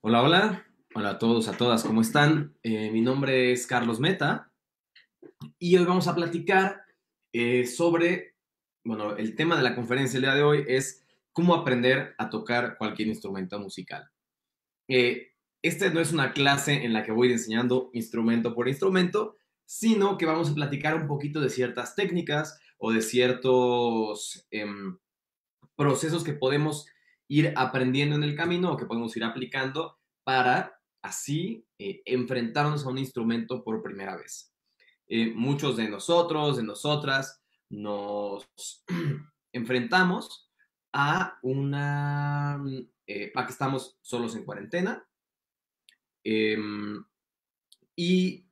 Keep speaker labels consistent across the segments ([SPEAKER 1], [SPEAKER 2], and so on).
[SPEAKER 1] Hola, hola. Hola a todos, a todas, ¿cómo están? Mi nombre es Carlos Meta y hoy vamos a platicar sobre, bueno, el tema de la conferencia el día de hoy es cómo aprender a tocar cualquier instrumento musical. Esta no es una clase en la que voy enseñando instrumento por instrumento, sino que vamos a platicar un poquito de ciertas técnicas o de ciertos procesos que podemos ir aprendiendo en el camino o que podemos ir aplicando para así enfrentarnos a un instrumento por primera vez. Muchos de nosotros, de nosotras, nos enfrentamos a que estamos solos en cuarentena eh, y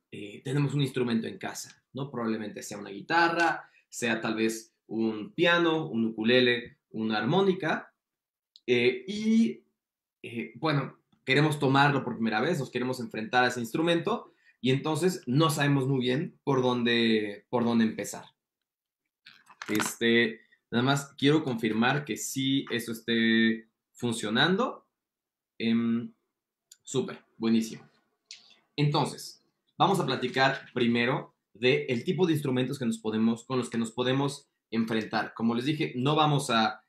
[SPEAKER 1] tenemos un instrumento en casa, ¿no? Probablemente sea una guitarra, sea tal vez un piano, un ukulele, una armónica, bueno, queremos tomarlo por primera vez, nos queremos enfrentar a ese instrumento y entonces no sabemos muy bien por dónde empezar. Nada más quiero confirmar que sí eso esté funcionando. Em, Súper, buenísimo. Entonces, vamos a platicar primero del tipo de instrumentos con los que nos podemos enfrentar. Como les dije, no vamos a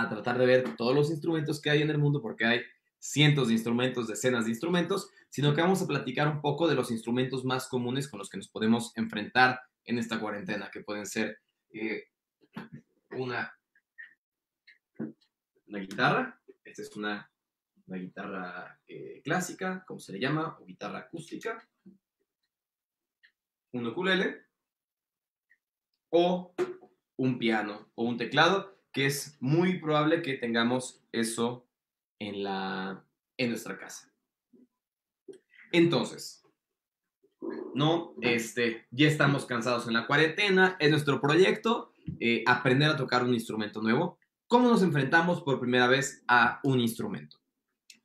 [SPEAKER 1] tratar de ver todos los instrumentos que hay en el mundo porque hay cientos de instrumentos, decenas de instrumentos, sino que vamos a platicar un poco de los instrumentos más comunes con los que nos podemos enfrentar en esta cuarentena, que pueden ser eh, una, una guitarra, esta es una guitarra clásica, como se le llama, o guitarra acústica, un ukulele o un piano o un teclado, que es muy probable que tengamos eso en nuestra casa. Entonces, ¿no? Ya estamos cansados en la cuarentena, es nuestro proyecto, aprender a tocar un instrumento nuevo. ¿Cómo nos enfrentamos por primera vez a un instrumento?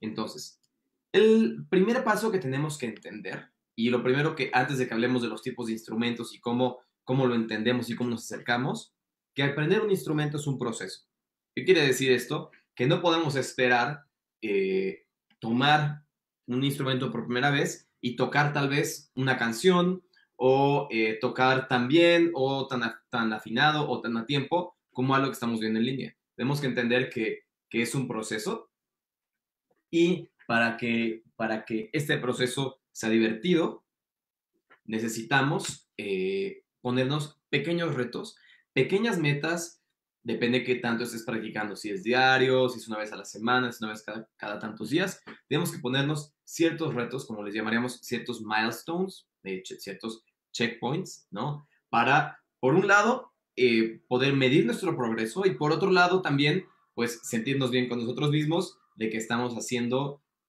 [SPEAKER 1] Entonces, el primer paso que tenemos que entender, y lo primero que antes de que hablemos de los tipos de instrumentos y cómo lo entendemos y cómo nos acercamos, que aprender un instrumento es un proceso. ¿Qué quiere decir esto? Que no podemos esperar tomar un instrumento por primera vez y tocar tal vez una canción o tocar tan bien o tan afinado o tan a tiempo como algo que estamos viendo en línea. Tenemos que entender que es un proceso y para que este proceso sea divertido, necesitamos ponernos pequeños retos, pequeñas metas, depende de qué tanto estés practicando, si es diario, si es una vez a la semana, si es una vez cada tantos días, tenemos que ponernos ciertos retos, como les llamaríamos, ciertos milestones, ciertos checkpoints, ¿no? Para, por un lado, poder medir nuestro progreso y por otro lado también, pues, sentirnos bien con nosotros mismos de que estamos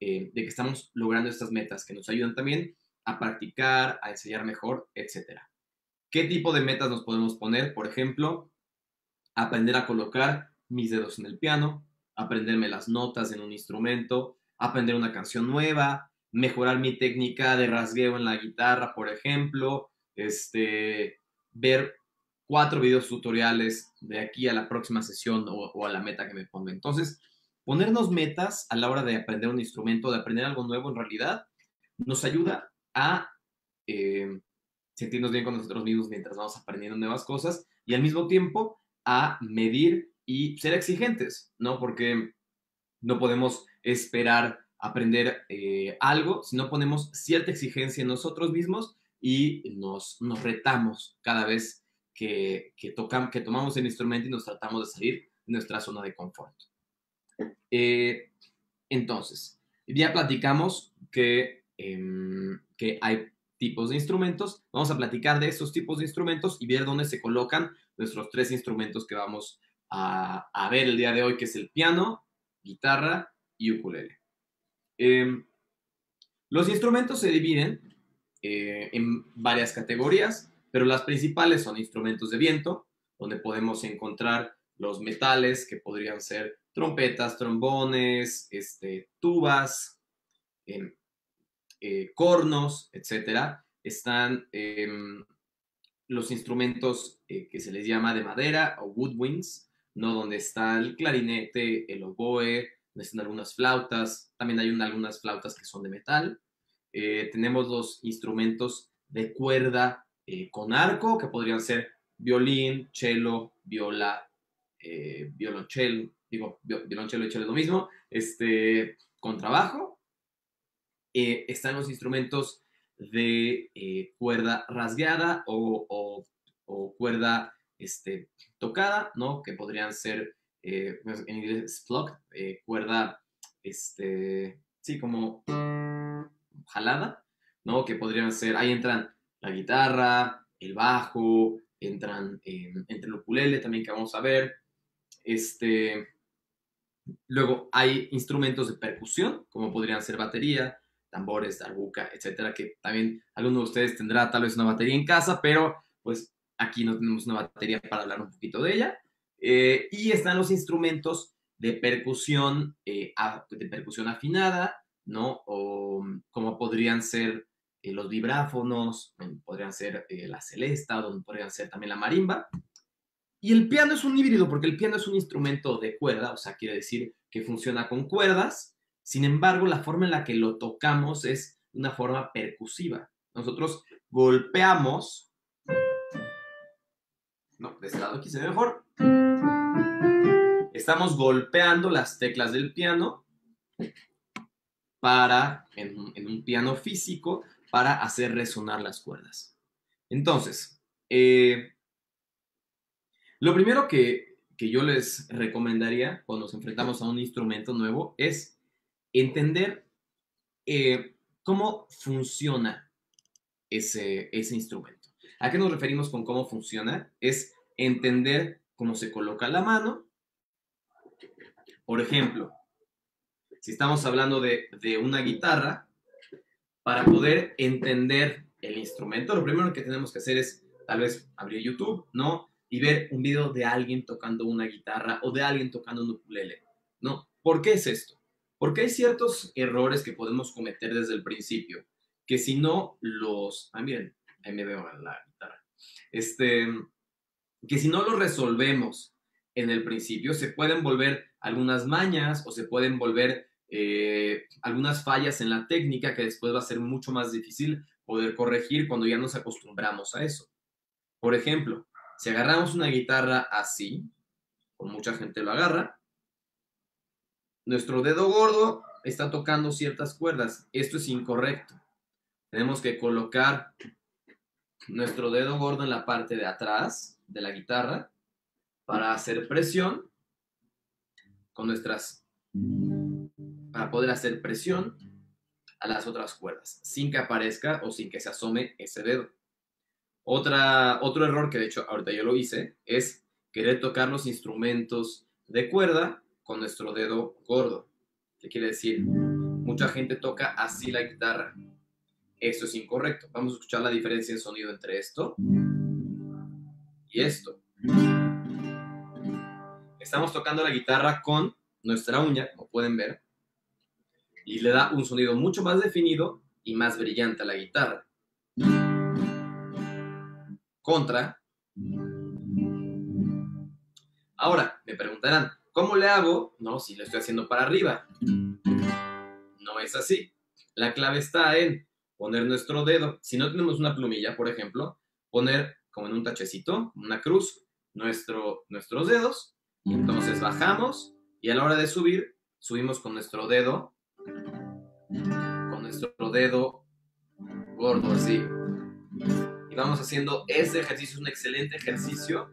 [SPEAKER 1] de que estamos logrando estas metas que nos ayudan también a practicar, a enseñar mejor, etcétera. ¿Qué tipo de metas nos podemos poner? Por ejemplo, aprender a colocar mis dedos en el piano, aprenderme las notas en un instrumento, aprender una canción nueva, mejorar mi técnica de rasgueo en la guitarra, por ejemplo, ver 4 videos tutoriales de aquí a la próxima sesión o a la meta que me ponga. Entonces, ponernos metas a la hora de aprender un instrumento, de aprender algo nuevo en realidad, nos ayuda a eh, sentirnos bien con nosotros mismos mientras vamos aprendiendo nuevas cosas y al mismo tiempo a medir y ser exigentes, ¿no? Porque no podemos esperar aprender algo si no ponemos cierta exigencia en nosotros mismos y nos retamos cada vez que tomamos el instrumento y nos tratamos de salir de nuestra zona de confort. Eh, entonces, ya platicamos que hay tipos de instrumentos. Vamos a platicar de estos tipos de instrumentos y ver dónde se colocan nuestros 3 instrumentos que vamos a ver el día de hoy, que es el piano, guitarra y ukulele. Eh, los instrumentos se dividen en varias categorías, pero las principales son instrumentos de viento, donde podemos encontrar los metales, que podrían ser trompetas, trombones, tubas, eh, cornos, etcétera. Están los instrumentos que se les llama de madera o woodwinds, ¿no? Donde está el clarinete, el oboe, Existen algunas flautas, también hay algunas flautas que son de metal. Tenemos los instrumentos de cuerda con arco, que podrían ser violín, cello, viola, violonchelo, violonchelo y cello es lo mismo, contrabajo. Están los instrumentos de cuerda rasgueada o cuerda tocada, ¿no? Que podrían ser, en inglés, plucked, cuerda, sí, como jalada, ¿no? Que podrían ser, ahí entran la guitarra, el bajo, entran entre el ukulele también que vamos a ver. Luego hay instrumentos de percusión, como podrían ser batería, tambores, darbuka, etcétera, que también alguno de ustedes tendrá tal vez una batería en casa, pero pues aquí no tenemos una batería para hablar un poquito de ella. Y están los instrumentos de percusión afinada, ¿no? O como podrían ser los vibráfonos, podrían ser la celesta, o podrían ser también la marimba. Y el piano es un híbrido, porque el piano es un instrumento de cuerda, o sea, quiere decir que funciona con cuerdas. Sin embargo, la forma en la que lo tocamos es una forma percusiva. Nosotros golpeamos, no, de este lado aquí se ve mejor. Estamos golpeando las teclas del piano en un piano físico, para hacer resonar las cuerdas. Entonces, lo primero que yo les recomendaría cuando nos enfrentamos a un instrumento nuevo es entender cómo funciona ese instrumento. ¿A qué nos referimos con cómo funciona? Es entender cómo se coloca la mano. Por ejemplo, si estamos hablando de una guitarra, para poder entender el instrumento, lo primero que tenemos que hacer es tal vez abrir YouTube, ¿no? Y ver un video de alguien tocando una guitarra o de alguien tocando un ukulele, ¿no? ¿Por qué es esto? Porque hay ciertos errores que podemos cometer desde el principio, que si no los... Ah, miren, ahí me veo la guitarra. Que si no los resolvemos en el principio, se pueden volver algunas mañas o se pueden volver algunas fallas en la técnica que después va a ser mucho más difícil poder corregir cuando ya nos acostumbramos a eso. Por ejemplo, si agarramos una guitarra así, como mucha gente lo agarra, nuestro dedo gordo está tocando ciertas cuerdas. Esto es incorrecto. Tenemos que colocar nuestro dedo gordo en la parte de atrás de la guitarra para hacer presión con para poder hacer presión a las otras cuerdas, sin que aparezca o sin que se asome ese dedo. Otro error que de hecho ahorita yo lo hice es querer tocar los instrumentos de cuerda con nuestro dedo gordo. ¿Qué quiere decir? Mucha gente toca así la guitarra. Esto es incorrecto. Vamos a escuchar la diferencia en sonido entre esto y esto. Estamos tocando la guitarra con nuestra uña, como pueden ver, y le da un sonido mucho más definido y más brillante a la guitarra. Contra. Ahora, me preguntarán, ¿cómo le hago? No, si lo estoy haciendo para arriba. No es así. La clave está en poner nuestro dedo. Si no tenemos una plumilla, por ejemplo, poner como en un tachecito, una cruz, nuestros dedos. Y entonces bajamos y a la hora de subir, subimos con nuestro dedo gordo así. Y vamos haciendo ese ejercicio, es un excelente ejercicio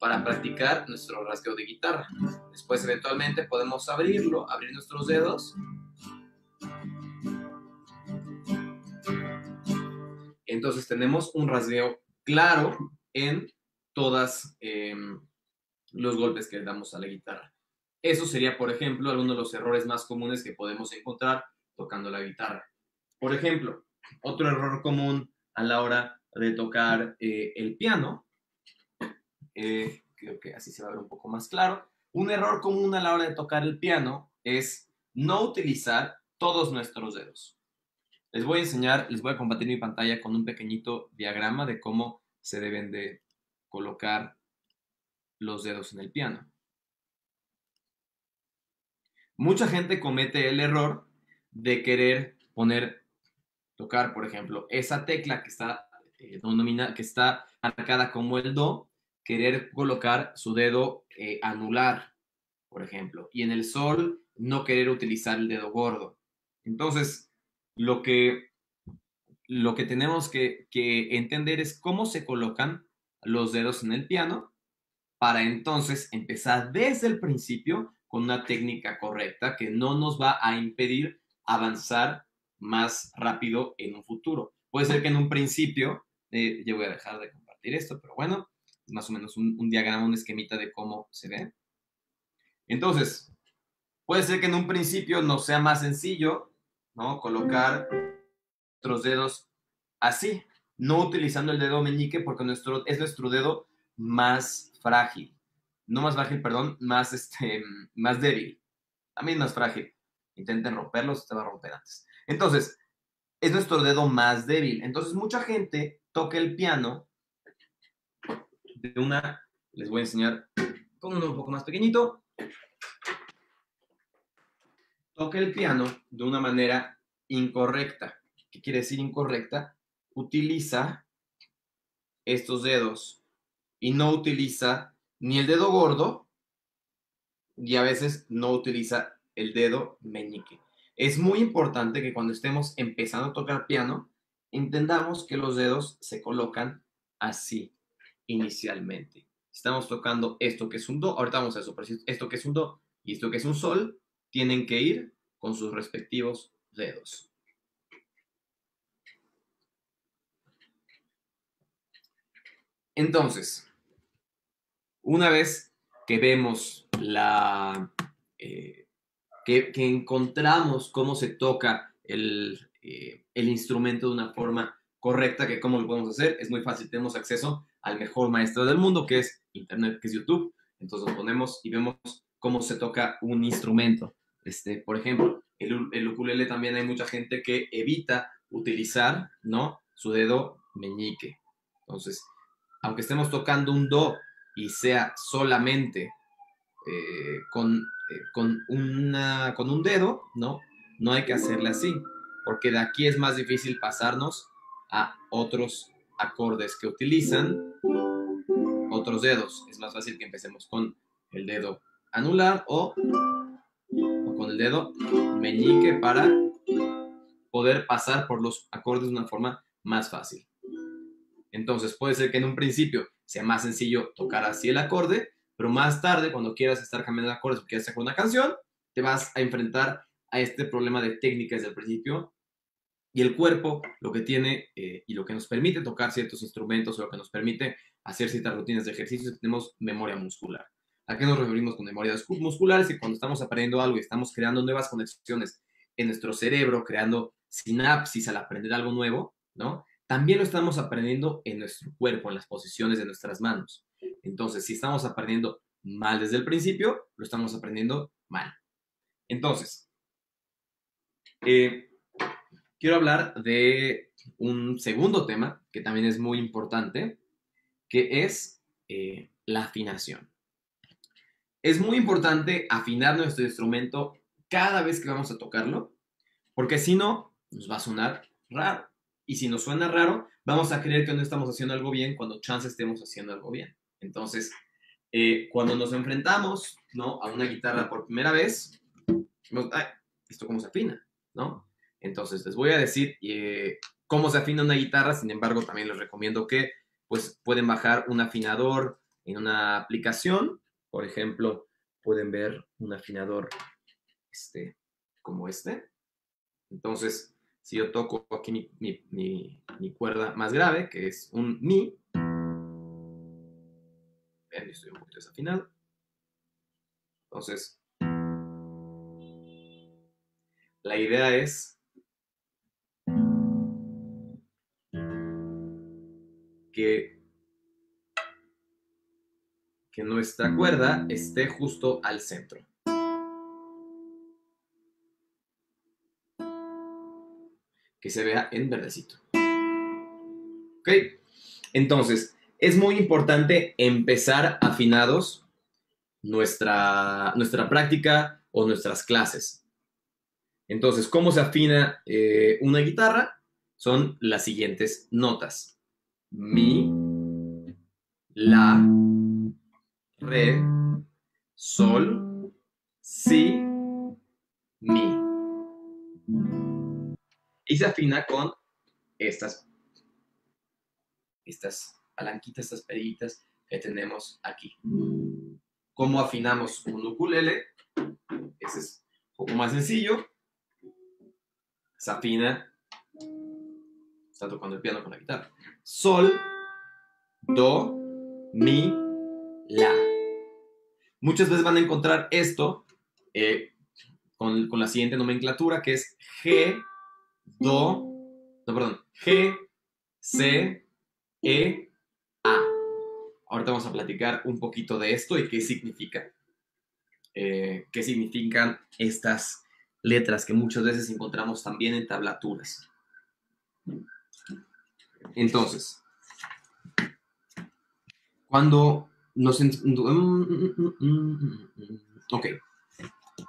[SPEAKER 1] para practicar nuestro rasgueo de guitarra. Después eventualmente podemos abrir nuestros dedos. Entonces tenemos un rasgueo claro en todas los golpes que le damos a la guitarra. Eso sería, por ejemplo, alguno de los errores más comunes que podemos encontrar tocando la guitarra. Por ejemplo, otro error común a la hora de tocar el piano, creo que así se va a ver un poco más claro. Un error común a la hora de tocar el piano es no utilizar todos nuestros dedos. Les voy a compartir mi pantalla con un pequeñito diagrama de cómo se deben de colocar los dedos en el piano. Mucha gente comete el error de querer tocar, por ejemplo, esa tecla que está, que está marcada como el do, querer colocar su dedo anular, por ejemplo, y en el sol no querer utilizar el dedo gordo. Entonces, lo que, lo que tenemos que entender es cómo se colocan los dedos en el piano para entonces empezar desde el principio con una técnica correcta que no nos va a impedir avanzar más rápido en un futuro. Puede ser que en un principio, yo voy a dejar de compartir esto, pero bueno, es más o menos un diagrama, un esquemita de cómo se ve. Entonces, puede ser que en un principio nos sea más sencillo, ¿no? Colocar nuestros dedos así, no utilizando el dedo meñique porque es nuestro dedo más frágil. No más frágil, perdón, más débil. También más frágil. Intenten romperlo, se te va a romper antes. Entonces, es nuestro dedo más débil. Entonces, mucha gente toca el piano les voy a enseñar con uno un poco más pequeñito. Toca el piano de una manera incorrecta. ¿Qué quiere decir incorrecta? Utiliza estos dedos y no utiliza ni el dedo gordo y a veces no utiliza el dedo meñique. Es muy importante que cuando estemos empezando a tocar piano, entendamos que los dedos se colocan así inicialmente. Estamos tocando esto que es un do, ahorita vamos a eso, pero esto que es un do y esto que es un sol, tienen que ir con sus respectivos dedos. Entonces, una vez que vemos que encontramos cómo se toca el instrumento de una forma correcta, que cómo lo podemos hacer, es muy fácil, tenemos acceso al mejor maestro del mundo, que es Internet, que es YouTube. Entonces nos ponemos y vemos cómo se toca un instrumento. Por ejemplo, el ukulele también hay mucha gente que evita utilizar, ¿no?, su dedo meñique. Entonces, aunque estemos tocando un do y sea solamente con un dedo, ¿no? No hay que hacerle así, porque de aquí es más difícil pasarnos a otros acordes que utilizan otros dedos. Es más fácil que empecemos con el dedo anular o con el dedo meñique para poder pasar por los acordes de una forma más fácil. Entonces puede ser que en un principio sea más sencillo tocar así el acorde, pero más tarde, cuando quieras estar cambiando de acordes o quieras hacer una canción, te vas a enfrentar a este problema de técnica desde el principio. Y el cuerpo lo que tiene y lo que nos permite tocar ciertos instrumentos o lo que nos permite hacer ciertas rutinas de ejercicios es que tenemos memoria muscular. ¿A qué nos referimos con memoria muscular? Es que cuando estamos aprendiendo algo y estamos creando nuevas conexiones en nuestro cerebro, creando sinapsis al aprender algo nuevo, ¿no? También lo estamos aprendiendo en nuestro cuerpo, en las posiciones de nuestras manos. Entonces, si estamos aprendiendo mal desde el principio, lo estamos aprendiendo mal. Entonces, quiero hablar de un segundo tema que también es muy importante, que es la afinación. Es muy importante afinar nuestro instrumento cada vez que vamos a tocarlo, porque si no, nos va a sonar raro. Y si nos suena raro, vamos a creer que no estamos haciendo algo bien cuando chance estemos haciendo algo bien. Entonces, cuando nos enfrentamos, ¿no?, a una guitarra por primera vez, decimos, ay, ¿esto cómo se afina? ¿No? Entonces, les voy a decir cómo se afina una guitarra. Sin embargo, también les recomiendo que pues, pueden bajar un afinador en una aplicación. Por ejemplo, pueden ver un afinador como este. Entonces, si yo toco aquí mi cuerda más grave, que es un mi, vean, estoy un poquito desafinado. Entonces, la idea es que nuestra cuerda esté justo al centro. Que se vea en verdecito. ¿Ok? Entonces, es muy importante empezar afinados nuestra práctica o nuestras clases. Entonces, ¿cómo se afina una guitarra? Son las siguientes notas. Mi, la, re, sol, si, mi. Y se afina con estas palanquitas, estas perillitas que tenemos aquí. ¿Cómo afinamos un ukulele? Ese es un poco más sencillo. Se afina, está tocando el piano con la guitarra. Sol, do, mi, la. Muchas veces van a encontrar esto con la siguiente nomenclatura, que es G, G, C, E, A. Ahorita vamos a platicar un poquito de esto y qué significa. Qué significan estas letras que muchas veces encontramos también en tablaturas. Entonces, cuando nos... Ok,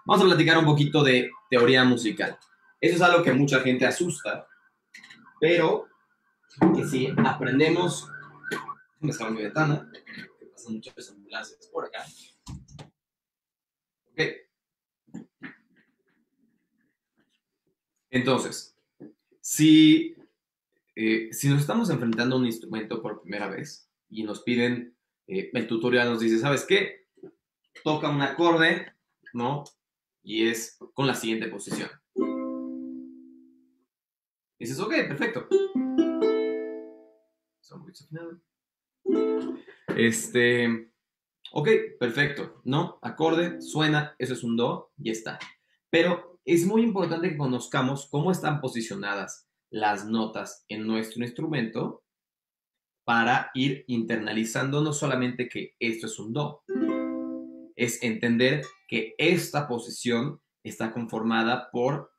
[SPEAKER 1] vamos a platicar un poquito de teoría musical. Eso es algo que mucha gente asusta, pero que si aprendemos... Me estaba en mi ventana, que pasan muchas ambulancias por acá. Ok. Entonces, si nos estamos enfrentando a un instrumento por primera vez y nos piden, el tutorial nos dice, ¿sabes qué? Toca un acorde, ¿no? Y es con la siguiente posición. Y dices, ok, perfecto. Son muy desafinados. Ok, perfecto, ¿no? Acorde, suena, eso es un do y está. Pero es muy importante que conozcamos cómo están posicionadas las notas en nuestro instrumento para ir internalizando no solamente que esto es un do, es entender que esta posición está conformada por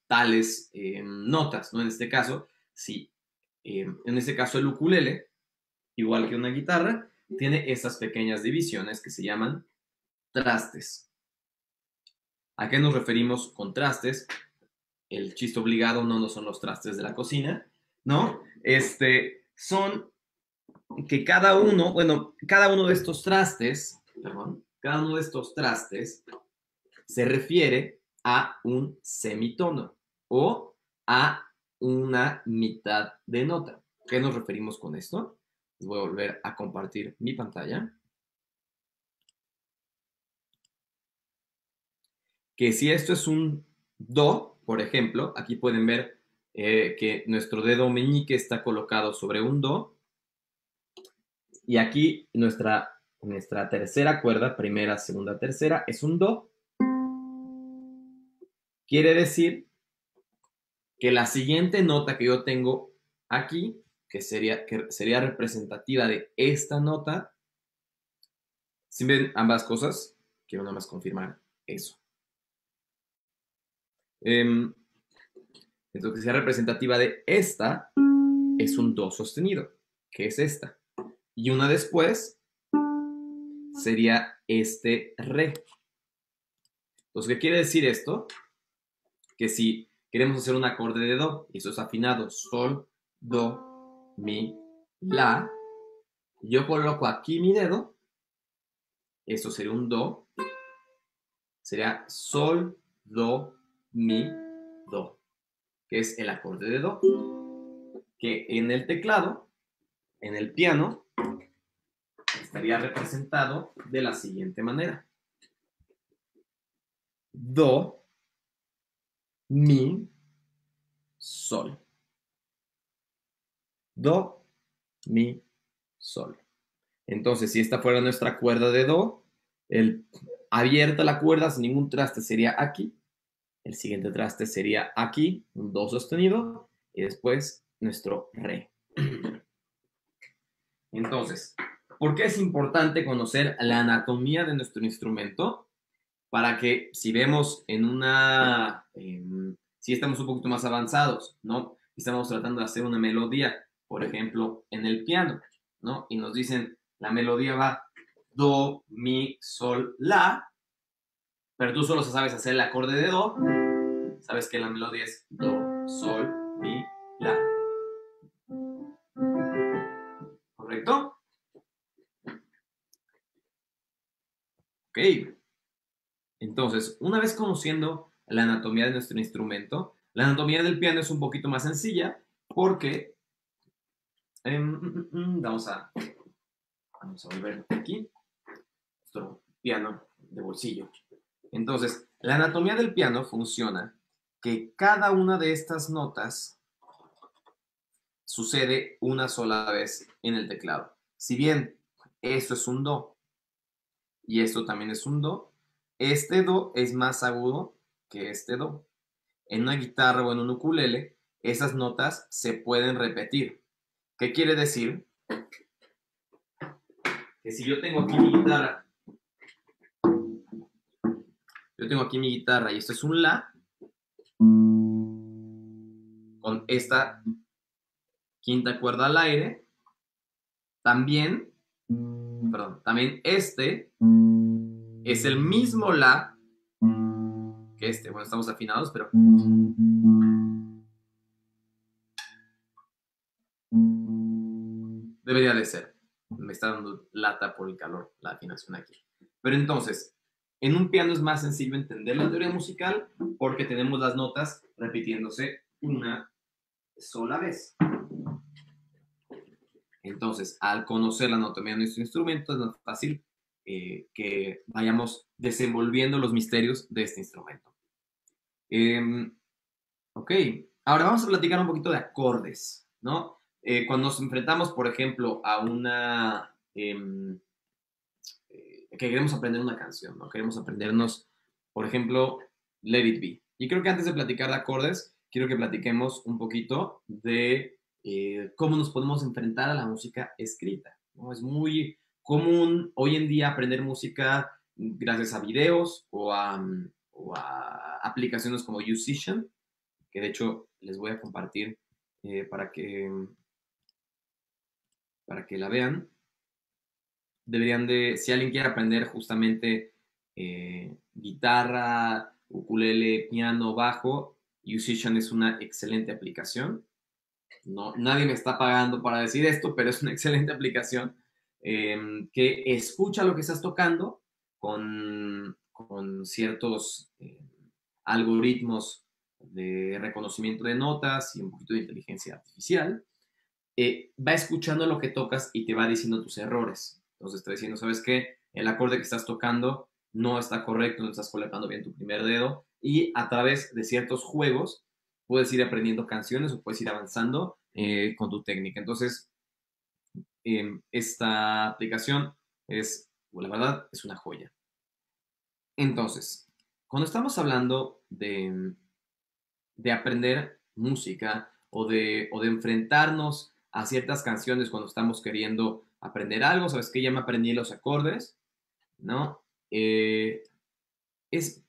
[SPEAKER 1] tales notas, ¿no? En este caso, sí, en este caso el ukulele, igual que una guitarra, tiene estas pequeñas divisiones que se llaman trastes. ¿A qué nos referimos con trastes? El chiste obligado no son los trastes de la cocina, ¿no? Son que cada uno de estos trastes, se refiere a un semitono o a una mitad de nota. ¿Qué nos referimos con esto? Les voy a volver a compartir mi pantalla. Que si esto es un do, por ejemplo, aquí pueden ver que nuestro dedo meñique está colocado sobre un do. Y aquí nuestra tercera cuerda, primera, segunda, tercera, es un do. Quiere decir que la siguiente nota que yo tengo aquí, que sería representativa de esta nota, si ven ambas cosas, quiero nada más confirmar eso. Entonces, que sea representativa de esta, es un do sostenido, que es esta. Y una después sería este re. Entonces, ¿qué quiere decir esto? Que si queremos hacer un acorde de do, y eso es afinado, sol, do, mi, la, yo coloco aquí mi dedo, esto sería un do, sería sol, do, mi, do, que es el acorde de do, que en el teclado, en el piano, estaría representado de la siguiente manera. Do, mi, sol. Do, mi, sol. Entonces, si esta fuera nuestra cuerda de do, abierta la cuerda sin ningún traste sería aquí. El siguiente traste sería aquí, un do sostenido, y después nuestro re. Entonces, ¿por qué es importante conocer la anatomía de nuestro instrumento? Para que si vemos si estamos un poquito más avanzados, ¿no? Estamos tratando de hacer una melodía, por ejemplo, en el piano, ¿no? Y nos dicen, la melodía va do, mi, sol, la. pero tú solo sabes hacer el acorde de do, sabes que la melodía es do, sol, mi, la. ¿Correcto? Ok. Entonces, una vez conociendo la anatomía de nuestro instrumento, la anatomía del piano es un poquito más sencilla porque vamos a volver aquí nuestro piano de bolsillo. Entonces, la anatomía del piano funciona que cada una de estas notas sucede una sola vez en el teclado. Si bien esto es un do y esto también es un do, este do es más agudo que este do. En una guitarra o en un ukulele, esas notas se pueden repetir. ¿Qué quiere decir? Que si yo tengo aquí mi guitarra, y esto es un la, con esta quinta cuerda al aire, también este es el mismo la que este. Bueno, estamos afinados, pero debería de ser. Me está dando lata por el calor, la afinación aquí. Pero entonces, en un piano es más sencillo entender la teoría musical porque tenemos las notas repitiéndose una sola vez. Entonces, al conocer la anatomía de nuestro instrumento, es más fácil que vayamos desenvolviendo los misterios de este instrumento. Ok, ahora vamos a platicar un poquito de acordes, ¿no? Cuando nos enfrentamos, por ejemplo, a una... que queremos aprender una canción, ¿no? Queremos aprendernos, por ejemplo, Let It Be. Y creo que antes de platicar de acordes, quiero que platiquemos un poquito de cómo nos podemos enfrentar a la música escrita, ¿no? Es muy común hoy en día aprender música gracias a videos o a aplicaciones como Musician, que de hecho les voy a compartir para que la vean. Deberían de, si alguien quiere aprender justamente guitarra, ukulele, piano, bajo, Musician es una excelente aplicación. No, nadie me está pagando para decir esto, pero es una excelente aplicación que escucha lo que estás tocando con ciertos algoritmos de reconocimiento de notas y un poquito de inteligencia artificial. Va escuchando lo que tocas y te va diciendo tus errores. Entonces está diciendo, ¿sabes qué? El acorde que estás tocando no está correcto, no estás colocando bien tu primer dedo. Y a través de ciertos juegos puedes ir aprendiendo canciones o puedes ir avanzando con tu técnica. Entonces, esta aplicación la verdad, es una joya. Entonces, cuando estamos hablando de aprender música o de enfrentarnos a ciertas canciones cuando estamos queriendo aprender algo, sabes que ya me aprendí los acordes, ¿no? Es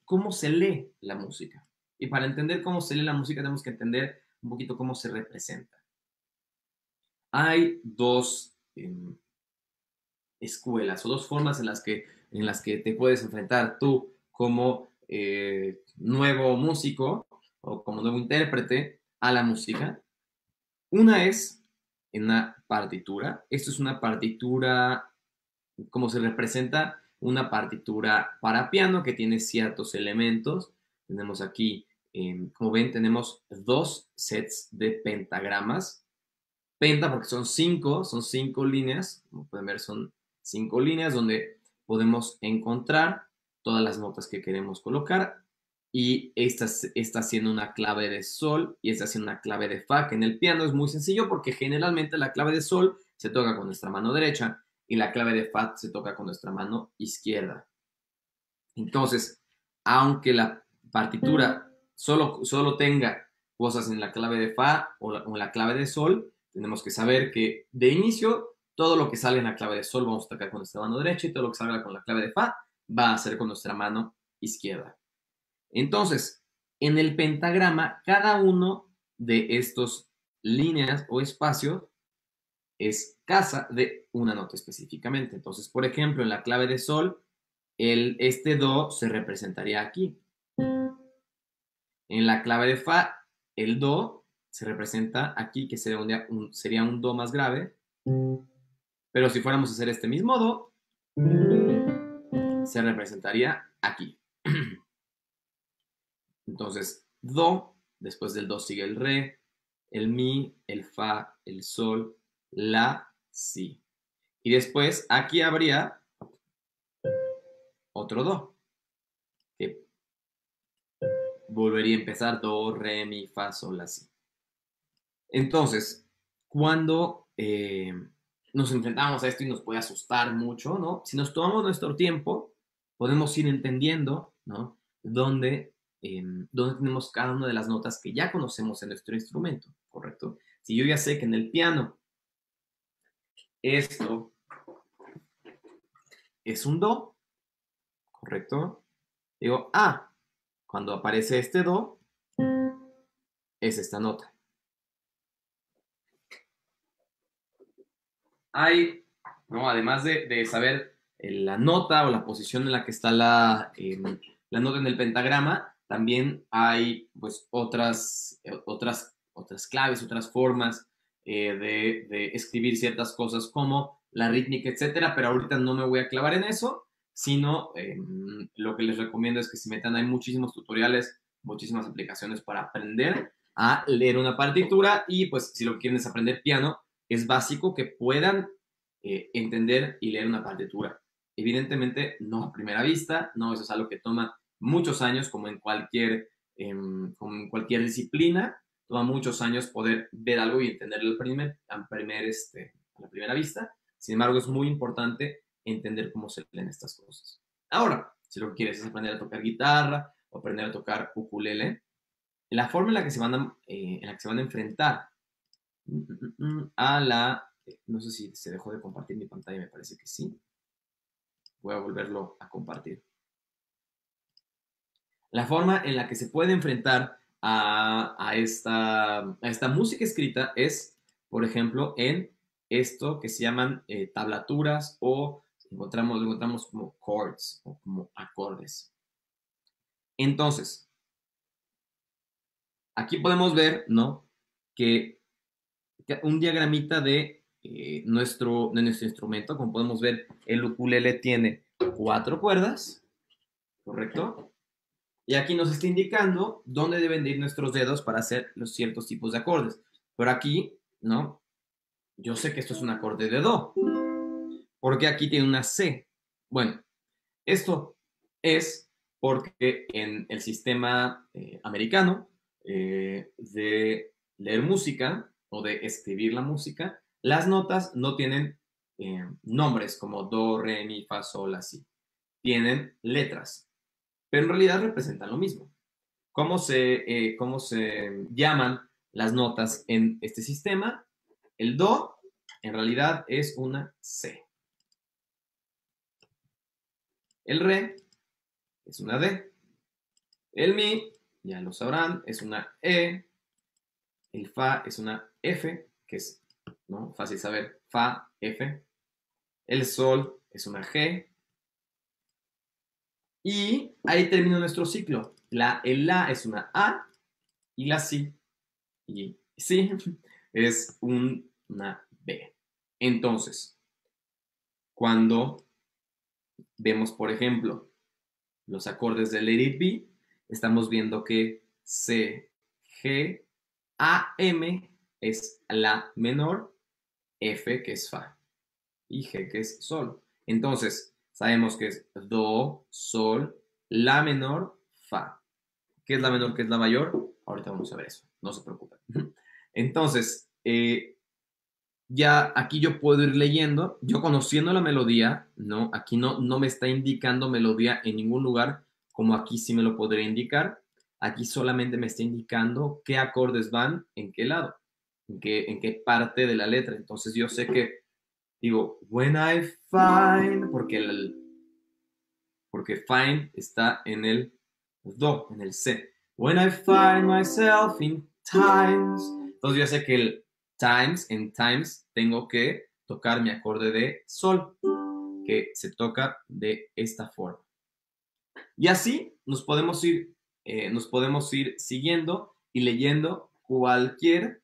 [SPEAKER 1] cómo se lee la música. Y para entender cómo se lee la música tenemos que entender un poquito cómo se representa. Hay dos escuelas o dos formas en las que te puedes enfrentar tú como nuevo músico o como nuevo intérprete a la música. Una es en una partitura. Esto es una partitura, como se representa una partitura para piano que tiene ciertos elementos. Tenemos aquí, como ven, tenemos dos sets de pentagramas. Penta porque son cinco líneas. Como pueden ver, son 5 líneas donde podemos encontrar todas las notas que queremos colocar. Y esta está haciendo una clave de sol y esta haciendo una clave de fa, que en el piano es muy sencillo porque generalmente la clave de sol se toca con nuestra mano derecha y la clave de fa se toca con nuestra mano izquierda. Entonces, aunque la partitura solo tenga cosas en la clave de fa o en la clave de sol, tenemos que saber que de inicio todo lo que sale en la clave de sol vamos a tocar con nuestra mano derecha y todo lo que salga con la clave de fa va a ser con nuestra mano izquierda. Entonces, en el pentagrama, cada uno de estos líneas o espacios es casa de una nota específicamente. Entonces, por ejemplo, en la clave de sol, este do se representaría aquí. En la clave de fa, el do se representa aquí, que sería un do más grave. Pero si fuéramos a hacer este mismo do, se representaría aquí. Entonces, do, después del do sigue el re, el mi, el fa, el sol, la, si. Y después aquí habría otro do, que volvería a empezar do, re, mi, fa, sol, la, si. Entonces, cuando nos enfrentamos a esto y nos puede asustar mucho, ¿no? Si nos tomamos nuestro tiempo, podemos ir entendiendo, ¿no? Dónde tenemos cada una de las notas que ya conocemos en nuestro instrumento, ¿correcto? Si yo ya sé que en el piano esto es un do, ¿correcto? Digo, cuando aparece este do, es esta nota. Hay, ¿no? Además de saber la nota o la posición en la que está la nota en el pentagrama, también hay pues otras claves, otras formas de escribir ciertas cosas como la rítmica, etcétera, pero ahorita no me voy a clavar en eso, sino lo que les recomiendo es que se metan, hay muchísimos tutoriales, muchísimas aplicaciones para aprender a leer una partitura y pues si lo que quieren es aprender piano, es básico que puedan entender y leer una partitura. Evidentemente, no a primera vista, no, eso es algo que toma muchos años, como en cualquier disciplina, toma muchos años poder ver algo y entenderlo a la primera vista. Sin embargo, es muy importante entender cómo se leen estas cosas. Ahora, si lo que quieres es aprender a tocar guitarra o aprender a tocar ukulele, la forma en la que en la que se van a enfrentar a la... No sé si se dejó de compartir mi pantalla, me parece que sí. Voy a volverlo a compartir. La forma en la que se puede enfrentar a esta música escrita es, por ejemplo, en esto que se llaman tablaturas o lo encontramos como chords o como acordes. Entonces, aquí podemos ver, ¿no? Que un diagramita de nuestro instrumento, como podemos ver, el ukulele tiene 4 cuerdas, ¿correcto? Y aquí nos está indicando dónde deben de ir nuestros dedos para hacer los ciertos tipos de acordes. Pero aquí, ¿no? Yo sé que esto es un acorde de do, porque aquí tiene una C. Bueno, esto es porque en el sistema americano de leer música o de escribir la música, las notas no tienen nombres como do, re, mi, fa, sol, la, si. Tienen letras, pero en realidad representan lo mismo. Cómo se llaman las notas en este sistema? El do en realidad es una C. El re es una D. El mi, ya lo sabrán, es una E. El fa es una F, que es, ¿no? Fácil saber, fa, F. El sol es una G. Y ahí termina nuestro ciclo. El la es una A y la si y si es una B. Entonces, cuando vemos, por ejemplo, los acordes de Let It Be, estamos viendo que C, G, A, M es la menor, F que es fa y G que es sol. Entonces, sabemos que es do, sol, la menor, fa. ¿Qué es la menor, qué es la mayor? Ahorita vamos a ver eso, no se preocupen. Entonces, ya aquí yo puedo ir leyendo, yo conociendo la melodía, ¿no? Aquí no me está indicando melodía en ningún lugar, como aquí sí me lo podría indicar. Aquí solamente me está indicando qué acordes van en qué lado, en qué parte de la letra. Entonces yo sé que digo, when I find, porque find está en el do, en el C. When I find myself in times. Entonces yo sé que el en times, tengo que tocar mi acorde de sol, que se toca de esta forma. Y así nos podemos ir siguiendo y leyendo cualquier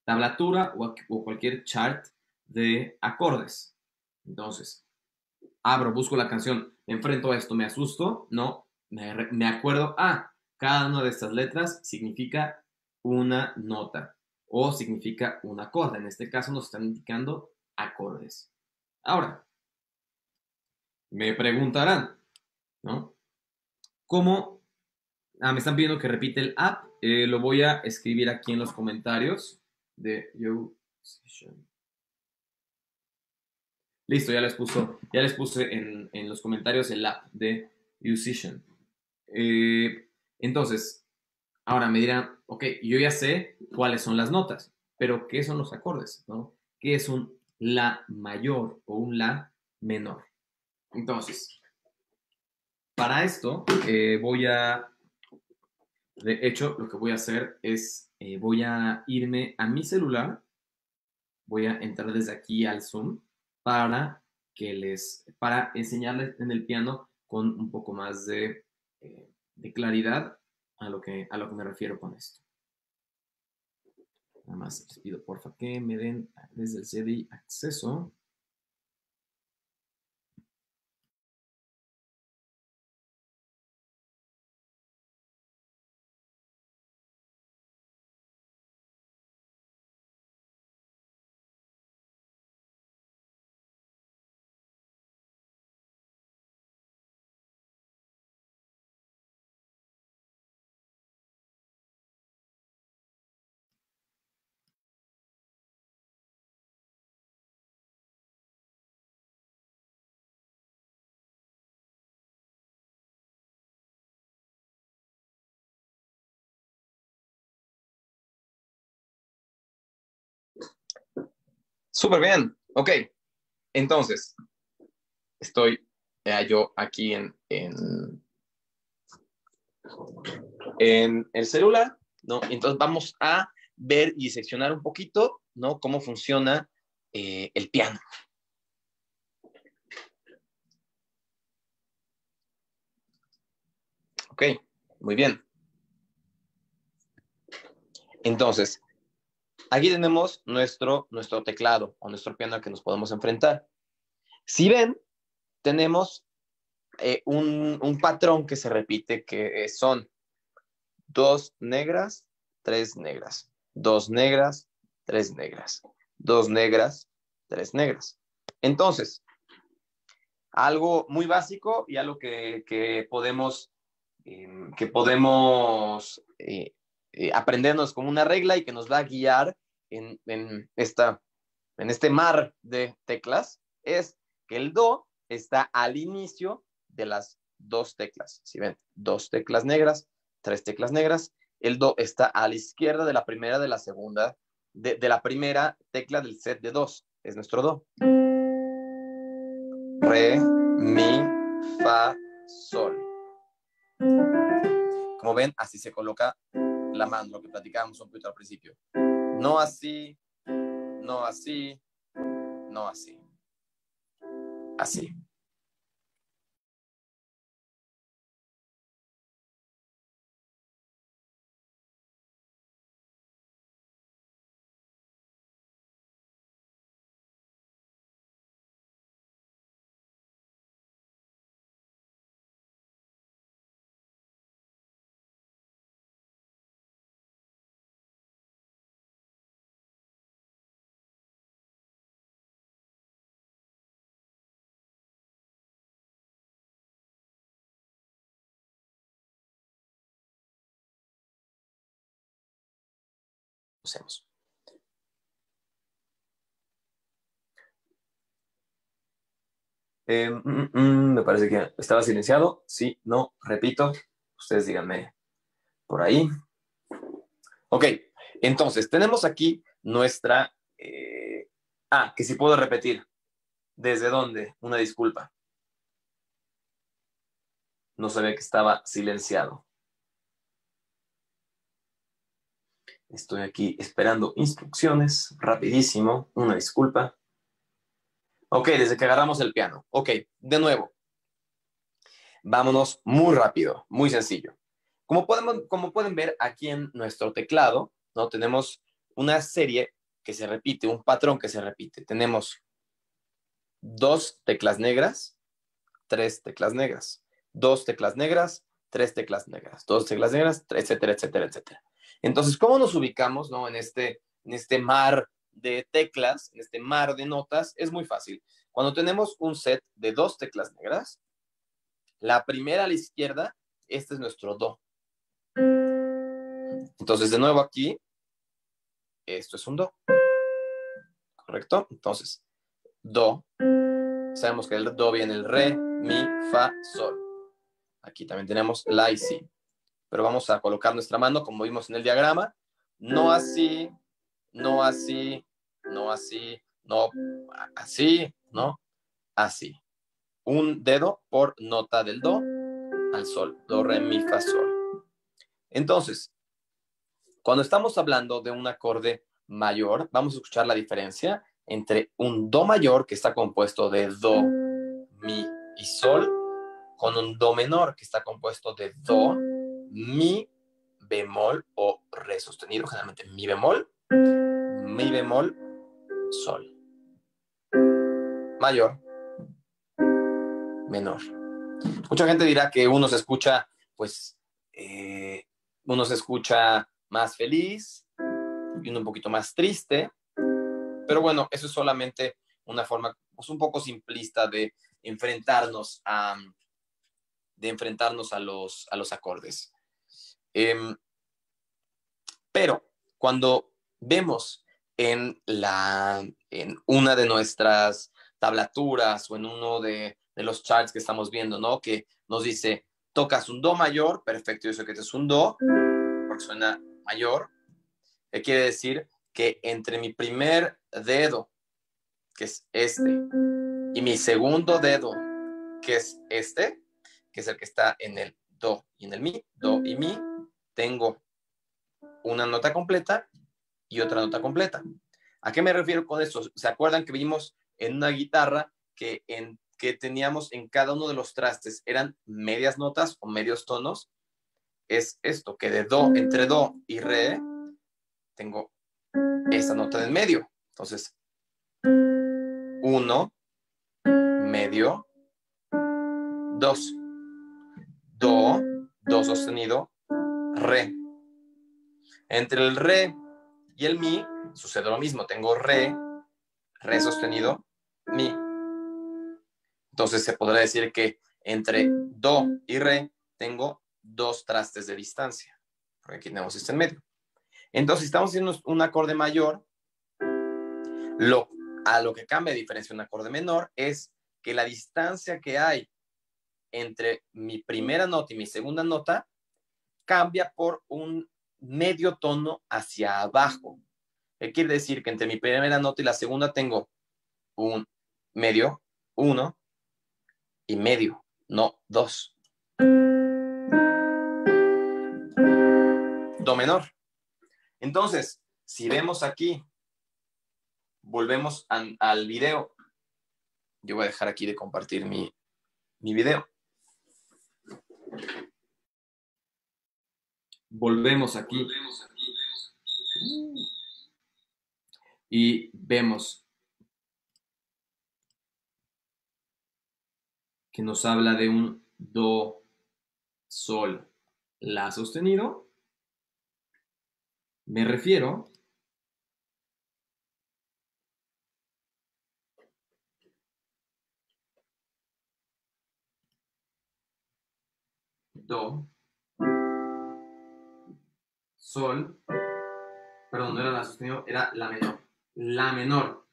[SPEAKER 1] tablatura o cualquier chart de acordes. Entonces, busco la canción, me enfrento a esto, me asusto, no, me acuerdo, cada una de estas letras significa una nota o significa un acorde. En este caso nos están indicando acordes. Ahora, me preguntarán, ¿no? ¿Cómo? Me están pidiendo que repite el app. Lo voy a escribir aquí en los comentarios de Musician. Listo, ya les puse en los comentarios el app de Musician. Entonces, ahora me dirán, ok, yo ya sé cuáles son las notas, pero ¿qué son los acordes? ¿No? ¿Qué es un la mayor o un la menor? Entonces, para esto de hecho, lo que voy a hacer es, voy a irme a mi celular, voy a entrar desde aquí al Zoom para para enseñarles en el piano con un poco más de claridad a lo que me refiero con esto. Nada más les pido porfa que me den desde el CDI acceso. Súper bien. Ok, entonces, estoy yo aquí en el celular, ¿no? Entonces vamos a ver y seccionar un poquito, ¿no? Cómo funciona el piano. Ok, muy bien. Entonces, aquí tenemos nuestro teclado o nuestro piano al que nos podemos enfrentar. Si ven, tenemos un patrón que se repite, que son 2 negras, 3 negras, 2 negras, 3 negras, 2 negras, 3 negras. Entonces, algo muy básico y algo que podemos aprendernos como una regla y que nos va a guiar en este mar de teclas, es que el do está al inicio de las 2 teclas. Si ven, 2 teclas negras, 3 teclas negras, el do está a la izquierda de la primera, de la segunda, de la primera tecla del set de 2. Es nuestro do. Re, mi, fa, sol. Como ven, así se coloca la mano, lo que platicábamos un poquito al principio. No así, no así, no así. Así. Usemos. Me parece que estaba silenciado. Sí, no, repito. Ustedes díganme por ahí. Ok, entonces tenemos aquí nuestra... que si puedo repetir. ¿Desde dónde? Una disculpa. No sabía que estaba silenciado. Estoy aquí esperando instrucciones. Rapidísimo. Una disculpa. Ok, desde que agarramos el piano. Ok, de nuevo. Vámonos muy rápido, muy sencillo. Como pueden ver aquí en nuestro teclado, ¿no? Tenemos una serie que se repite, un patrón que se repite. Tenemos 2 teclas negras, 3 teclas negras, 2 teclas negras, 3 teclas negras, 2 teclas negras, etcétera, etcétera, etcétera. Entonces, ¿cómo nos ubicamos, ¿no? En este mar de teclas, en este mar de notas? Es muy fácil. Cuando tenemos un set de 2 teclas negras, la primera a la izquierda, este es nuestro do. Entonces, de nuevo aquí, esto es un do. ¿Correcto? Entonces, do. Sabemos que el do viene el re, mi, fa, sol. Aquí también tenemos la y si. Pero vamos a colocar nuestra mano, como vimos en el diagrama. No así, no así, no así, no así, no así. Un dedo por nota del do al sol. Do, re, mi, fa, sol. Entonces, cuando estamos hablando de un acorde mayor, vamos a escuchar la diferencia entre un do mayor que está compuesto de do, mi y sol, con un do menor que está compuesto de do, mi bemol o re sostenido, generalmente mi bemol, sol. Mayor, menor. Mucha gente dirá que uno se escucha, pues, uno se escucha más feliz y uno un poquito más triste. Pero bueno, eso es solamente una forma pues, un poco simplista de enfrentarnos a los acordes. Pero cuando vemos en una de nuestras tablaturas o en uno de los charts que estamos viendo, ¿no? Que nos dice, tocas un do mayor, perfecto, yo sé que este es un do, porque suena mayor, que quiere decir que entre mi primer dedo, que es este, y mi segundo dedo, que es este, que es el que está en el do y en el mi, do y mi, tengo una nota completa y otra nota completa. ¿A qué me refiero con esto? ¿Se acuerdan que vimos en una guitarra que teníamos en cada uno de los trastes eran medias notas o medios tonos? Es esto, que de do, entre do y re, tengo esta nota en medio. Entonces, 1, medio, 2, do sostenido, re. Entre el re y el mi sucede lo mismo. Tengo re sostenido, mi. Entonces se podrá decir que entre do y re tengo 2 trastes de distancia. Porque aquí tenemos este en medio. Entonces, si estamos haciendo un acorde mayor, a lo que cambia de diferencia un acorde menor es que la distancia que hay entre mi primera nota y mi segunda nota cambia por un medio tono hacia abajo. ¿Qué quiere decir? Que entre mi primera nota y la segunda tengo un medio, 1 y medio, no 2. Do menor. Entonces, si vemos aquí, volvemos al video. Yo voy a dejar aquí de compartir mi video. Volvemos aquí. Y vemos que nos habla de un do, sol, la sostenido. Me refiero do, sol, perdón, no era la sostenido, era la menor. La menor,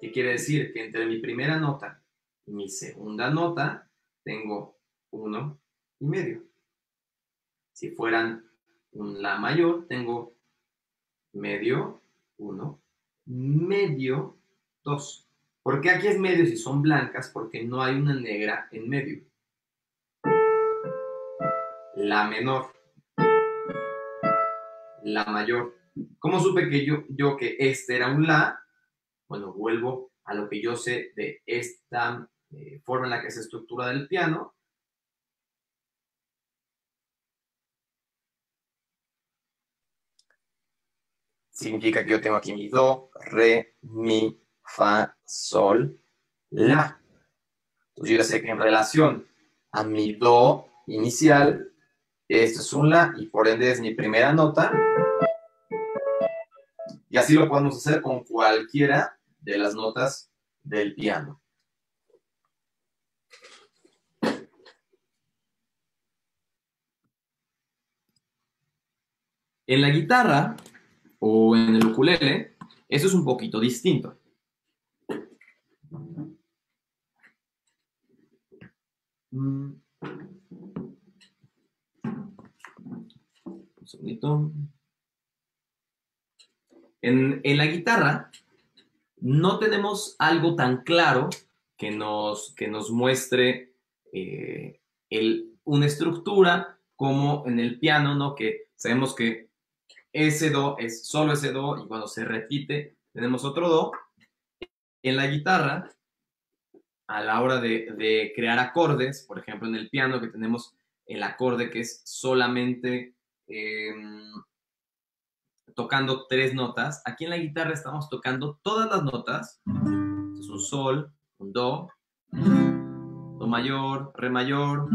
[SPEAKER 1] que quiere decir que entre mi primera nota y mi segunda nota tengo 1 y medio. Si fueran un la mayor, tengo medio, 1, medio, 2. ¿Por qué aquí es medio si son blancas? Porque no hay una negra en medio. La menor, la mayor. ¿Cómo supe que yo que este era un la? Bueno, vuelvo a lo que yo sé de esta forma en la que se estructura el piano, significa que yo tengo aquí mi do, re, mi, fa, sol, la. Entonces yo ya sé que en relación a mi do inicial, esto es un la y por ende es mi primera nota. Y así lo podemos hacer con cualquiera de las notas del piano. En la guitarra o en el ukulele, eso es un poquito distinto. Un segundito. En la guitarra no tenemos algo tan claro que nos muestre una estructura como en el piano, ¿no? Que sabemos que ese do es solo ese do y cuando se repite tenemos otro do. En la guitarra, a la hora de crear acordes, por ejemplo en el piano que tenemos el acorde que es solamente tocando 3 notas, aquí en la guitarra estamos tocando todas las notas. Esto es un sol, un do mayor, re mayor.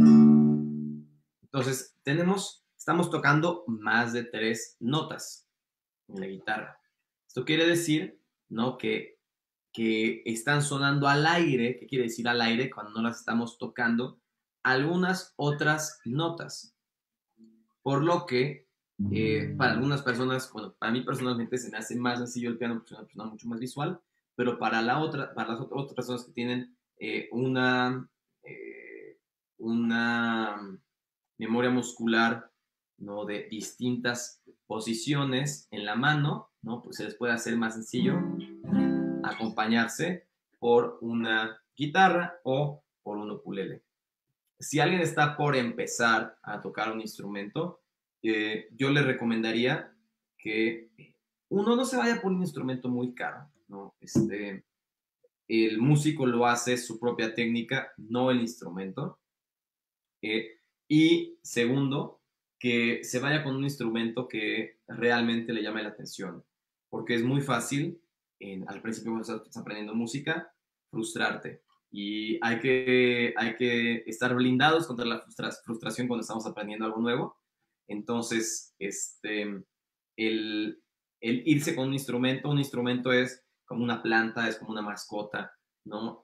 [SPEAKER 1] Entonces estamos tocando más de 3 notas en la guitarra. Esto quiere decir, ¿no? Que están sonando al aire. ¿Qué quiere decir al aire? Cuando no las estamos tocando algunas otras notas. Por lo que para algunas personas, bueno, para mí personalmente se me hace más sencillo el piano porque soy una persona mucho más visual, pero para las otras personas que tienen una memoria muscular, ¿no? De distintas posiciones en la mano, ¿no? Pues se les puede hacer más sencillo acompañarse por una guitarra o por un ukulele. Si alguien está por empezar a tocar un instrumento, yo le recomendaría que uno no se vaya por un instrumento muy caro, ¿no? El músico lo hace su propia técnica, no el instrumento. Y segundo, que se vaya con un instrumento que realmente le llame la atención, porque es muy fácil, al principio cuando estás aprendiendo música, frustrarte. Y hay que estar blindados contra la frustración cuando estamos aprendiendo algo nuevo. Entonces, el irse con un instrumento es como una planta, es como una mascota, ¿no?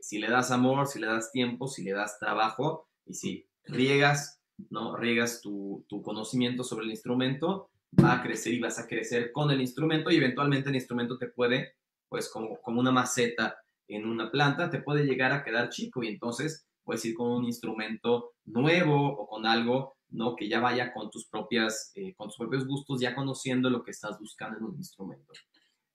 [SPEAKER 1] Si le das amor, si le das tiempo, si le das trabajo y si riegas, ¿no? Riegas tu conocimiento sobre el instrumento, va a crecer y vas a crecer con el instrumento y eventualmente el instrumento te puede, pues como una maceta en una planta, te puede llegar a quedar chico y entonces puedes ir con un instrumento nuevo o con algo, ¿no? Que ya vaya con con tus propios gustos, ya conociendo lo que estás buscando en un instrumento.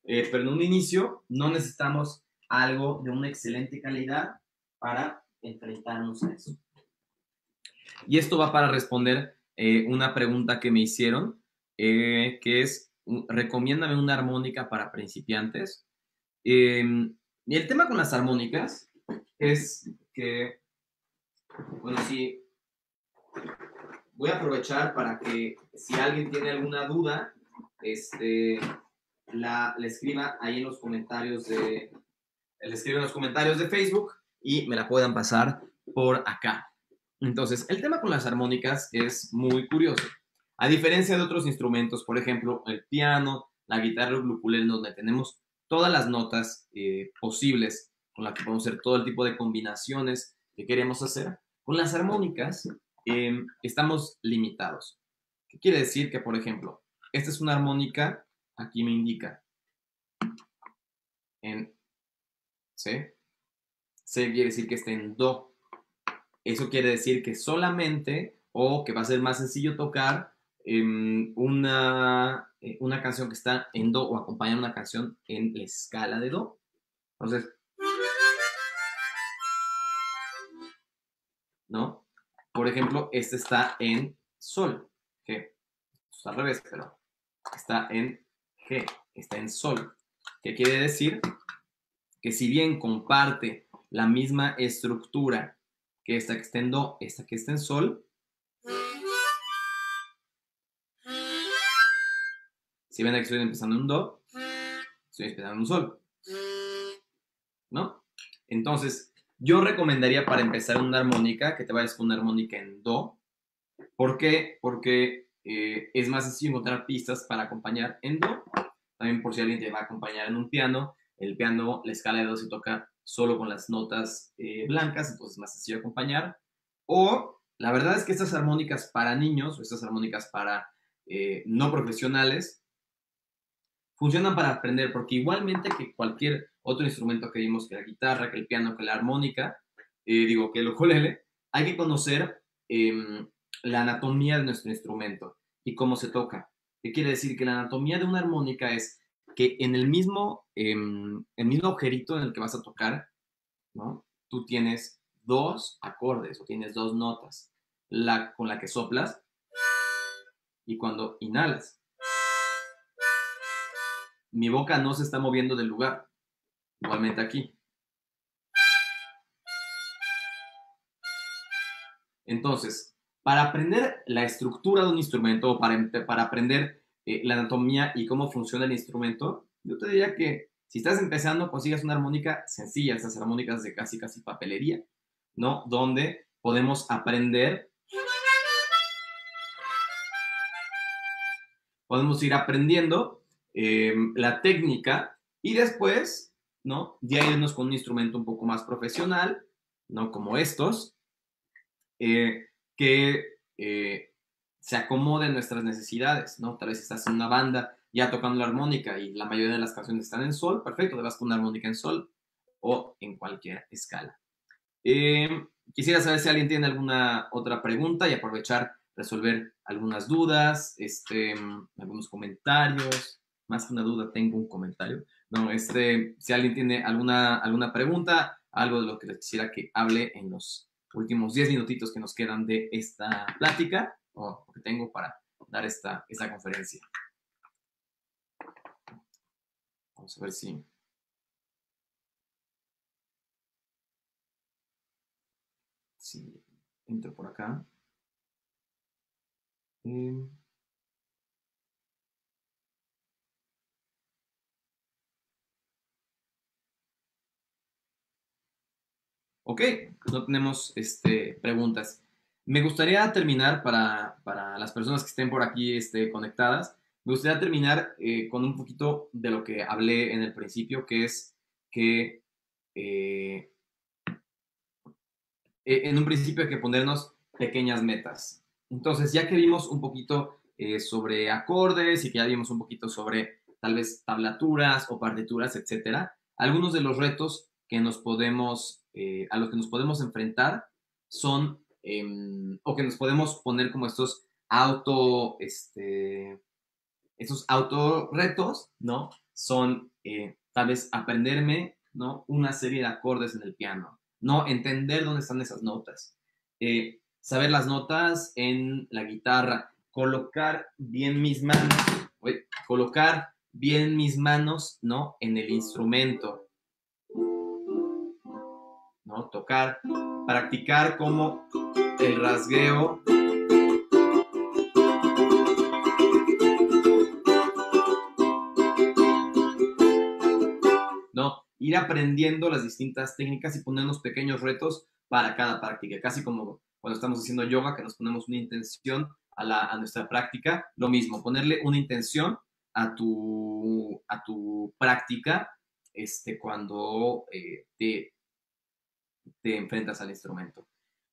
[SPEAKER 1] Pero en un inicio no necesitamos algo de una excelente calidad para enfrentarnos a eso. Y esto va para responder una pregunta que me hicieron, que es, recomiéndame una armónica para principiantes. Y el tema con las armónicas es que, bueno, sí, voy a aprovechar para que si alguien tiene alguna duda, la escriba ahí en los comentarios le escriben en los comentarios de Facebook y me la puedan pasar por acá. Entonces, el tema con las armónicas es muy curioso. A diferencia de otros instrumentos, por ejemplo, el piano, la guitarra o el ukulele, donde tenemos todas las notas posibles, con las que podemos hacer todo el tipo de combinaciones que queremos hacer, con las armónicas estamos limitados. ¿Qué quiere decir? Que, por ejemplo, esta es una armónica, aquí me indica en C. C quiere decir que está en Do. Eso quiere decir que solamente, o que va a ser más sencillo tocar una canción que está en Do o acompañar una canción en la escala de Do. Entonces, ¿no? Por ejemplo, este está en Sol, G. Está al revés, pero está en G, está en Sol. ¿Qué quiere decir? que si bien comparte la misma estructura que esta que está en do, esta que está en sol, si ven que estoy empezando en do, estoy empezando en un sol, ¿no? Entonces, yo recomendaría para empezar una armónica que te vayas con una armónica en do. ¿Por qué? Porque es más sencillo encontrar pistas para acompañar en do. También por si alguien te va a acompañar en un piano, el piano, la escala de do se toca solo con las notas blancas, entonces es más sencillo acompañar. O la verdad es que estas armónicas para niños o estas armónicas para no profesionales funcionan para aprender, porque igualmente que cualquier otro instrumento que vimos, que la guitarra, que el piano, que la armónica, que el ukulele, hay que conocer la anatomía de nuestro instrumento y cómo se toca. ¿Qué quiere decir? Que la anatomía de una armónica es que en el mismo agujerito en el que vas a tocar, ¿no? Tú tienes dos acordes o tienes dos notas, con la que soplas y cuando inhalas. Mi boca no se está moviendo del lugar, igualmente aquí. Entonces, para aprender la estructura de un instrumento o para aprender la anatomía y cómo funciona el instrumento, yo te diría que si estás empezando, consigas una armónica sencilla, esas armónicas de casi papelería, ¿no? Donde podemos ir aprendiendo la técnica y después, ¿no? Ya irnos con un instrumento un poco más profesional, ¿no? Como estos, que se acomode a nuestras necesidades, ¿no? Tal vez estás en una banda ya tocando la armónica y la mayoría de las canciones están en sol, perfecto, te vas con una armónica en sol o en cualquier escala. Quisiera saber si alguien tiene alguna otra pregunta y aprovechar resolver algunas dudas, algunos comentarios. Más que una duda, tengo un comentario. No, si alguien tiene alguna pregunta, algo de lo que les quisiera que hable en los últimos 10 minutitos que nos quedan de esta plática o que tengo para dar esta conferencia. Vamos a ver si entro por acá. Ok, no tenemos preguntas. Me gustaría terminar para las personas que estén por aquí conectadas, me gustaría terminar con un poquito de lo que hablé en el principio, que es que en un principio hay que ponernos pequeñas metas. Entonces, ya que vimos un poquito sobre acordes y que ya vimos un poquito sobre tal vez tablaturas o partituras, etcétera, algunos de los retos que a los que nos podemos enfrentar son, o que nos podemos poner como estos autorretos, ¿no? Son tal vez aprenderme, ¿no? Una serie de acordes en el piano, ¿no? Entender dónde están esas notas, saber las notas en la guitarra, colocar bien mis manos, ¿no? En el instrumento, ¿no? Tocar, practicar como el rasgueo, ¿no? Ir aprendiendo las distintas técnicas y ponernos pequeños retos para cada práctica, casi como cuando estamos haciendo yoga, que nos ponemos una intención a nuestra práctica, lo mismo, ponerle una intención a tu práctica cuando te enfrentas al instrumento.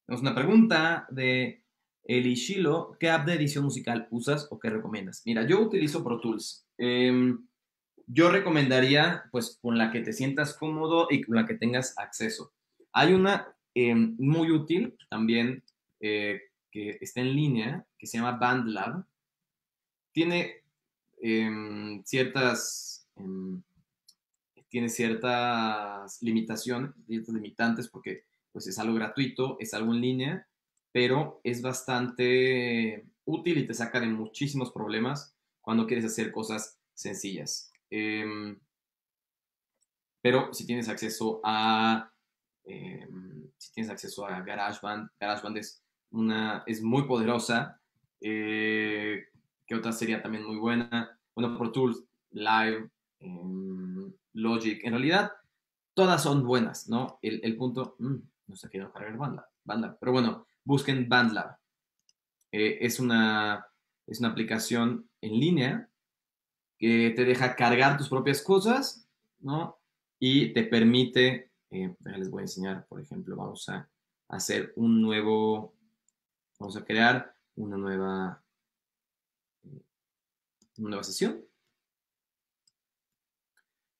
[SPEAKER 1] Tenemos una pregunta de Eli Shilo. ¿Qué app de edición musical usas o qué recomiendas? Mira, yo utilizo Pro Tools. Yo recomendaría, pues, con la que te sientas cómodo y con la que tengas acceso. Hay una muy útil también que está en línea, que se llama BandLab. Tiene ciertas limitaciones, ciertas limitantes, porque pues, es algo gratuito, es algo en línea, pero es bastante útil y te saca de muchísimos problemas cuando quieres hacer cosas sencillas. pero si tienes acceso a GarageBand, GarageBand es muy poderosa. ¿Qué otra sería también muy buena? Bueno, Pro Tools, Live, Logic. En realidad, todas son buenas, ¿no? El punto, no sé qué no cargar BandLab. Pero bueno, busquen BandLab. Es una aplicación en línea que te deja cargar tus propias cosas, ¿no? Y te permite, les voy a enseñar, por ejemplo, vamos a hacer vamos a crear una nueva sesión.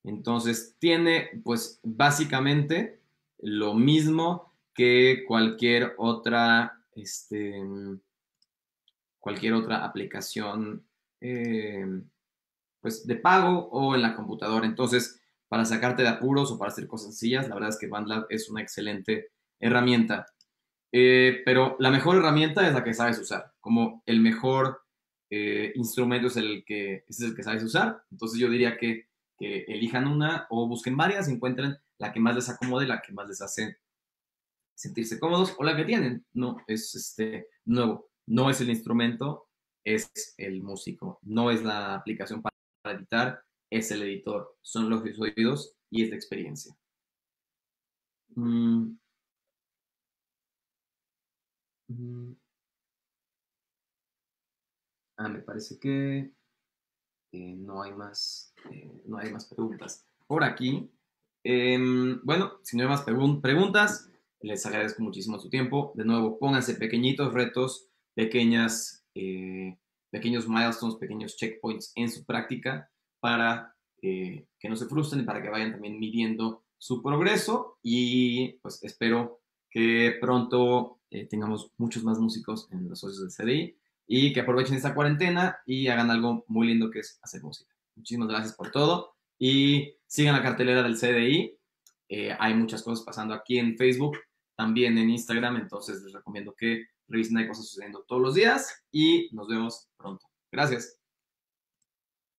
[SPEAKER 1] Entonces tiene, pues, básicamente lo mismo que cualquier otra aplicación, pues, de pago o en la computadora. Entonces, para sacarte de apuros o para hacer cosas sencillas, la verdad es que BandLab es una excelente herramienta. Pero la mejor herramienta es la que sabes usar. Como el mejor instrumento es el que sabes usar. Entonces yo diría que elijan una o busquen varias, encuentren la que más les acomode, la que más les hace sentirse cómodos o la que tienen. No es nuevo, no es el instrumento, es el músico, no es la aplicación para editar, es el editor, son los oídos y es la experiencia. Mm, mm, Me parece que no hay más preguntas por aquí. Bueno, si no hay más preguntas, les agradezco muchísimo su tiempo. De nuevo, pónganse pequeñitos retos, pequeños milestones, pequeños checkpoints en su práctica para que no se frustren y para que vayan también midiendo su progreso. Y pues espero que pronto tengamos muchos más músicos en los socios del CDI y que aprovechen esta cuarentena y hagan algo muy lindo que es hacer música. Muchísimas gracias por todo y sigan la cartelera del CDI. Hay muchas cosas pasando aquí en Facebook, también en Instagram, entonces les recomiendo que revisen, hay cosas sucediendo todos los días y nos vemos pronto. Gracias.